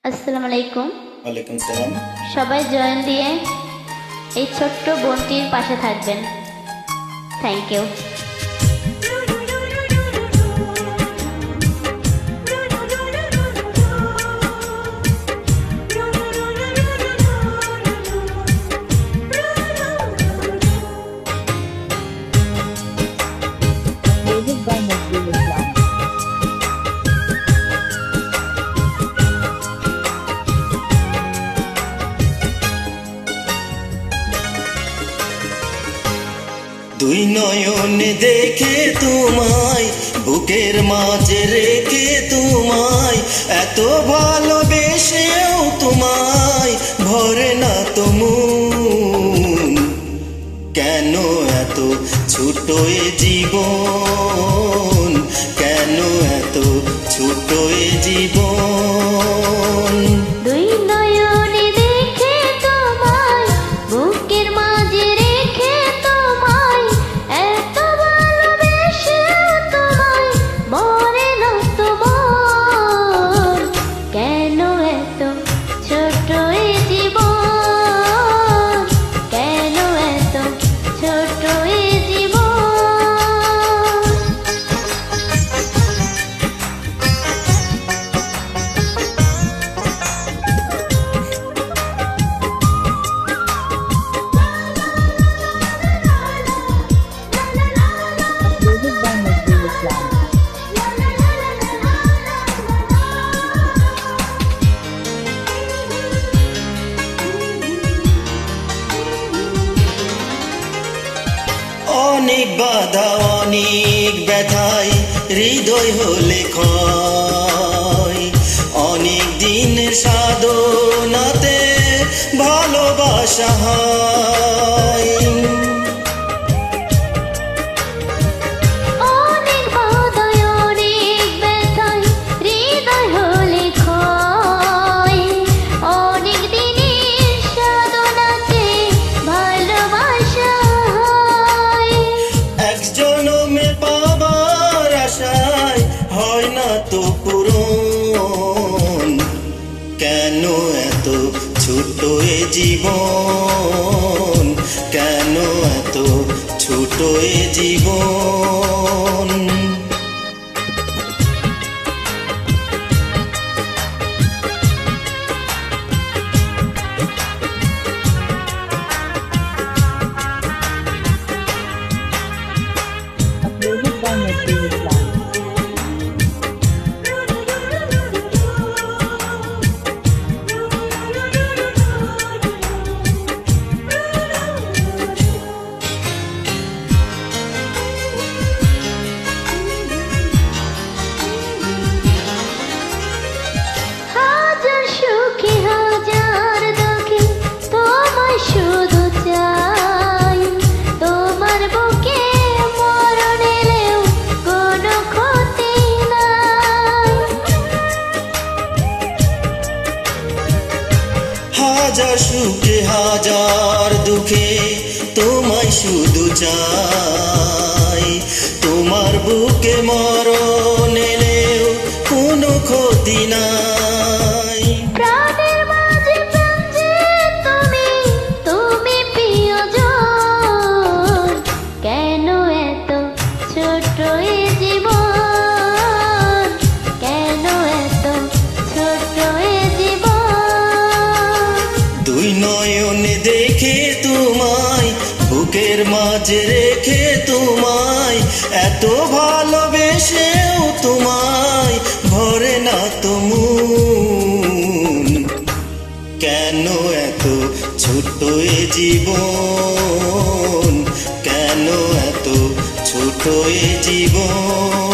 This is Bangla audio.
আসসালামু আলাইকুম। ওয়ালাইকুম সালাম। সবাই জয়েন দিয়ে এই ছোট্ট বোনটির পাশে থাকবেন। Thank you. Music by Nazrul Islam. দুই নয়নে দেখে তোমায়, বুকের মাঝে রেখে তোমায়, এত ভালোবেসেও তোমায় ভরে না তো মন। কেন এত ছোট এ জীবন, কেন এত ছোট এ জীবন। দুই নয়নে দেখে তোমায়, বুকের মাঝে রেখে তোমায়, এত ভালোবেসেও তোমায় ভরে না তো মন। কেন এত ছোট এ জীবন, কেন এত ছোট এ জীবন। Music by Nazrul Islam. অনেক বাধা অনেক ব্যথায় হৃদয় হলে ক্ষয়, অনেক দিনের সাধনাতে ভালোবাসা হয়। অনেক বাধায় অনেক ব্যথায় হৃদয় হলে ক্ষয়, অনেক দিনের সাধনাতে ভালোবাসা হয়। এক জনমে পাবার আশায় হয় না তো পূরণ। কেন এত ছোট এ জীবন, কেন এত ছোট এ জীবন। Music by Nazrul Islam. হাজার সুখে হাজার দুঃখে তোমায় শুধু চাই, তোমার বুকে মরণ এলেও কোনো ক্ষতি নাই। হাজার সুখে হাজার দুঃখে তোমায় শুধু চাই, তোমার বুকে মরণ এলেও কোনো ক্ষতি নাই। প্রাণের মাঝে প্রাণ যে তুমি, তুমি প্রিয়জন। কেন এত ছোট এ জীবন, কেন এত ছোট এ জীবন। দুই নয়নে দেখে তোমায়, বুকের মাঝে রেখে তোমায়, এত ভালোবেসেও তোমায় ভরে না তো মন। কেন এত ছোট এ জীবন, কেন এত ছোট এ জীবন।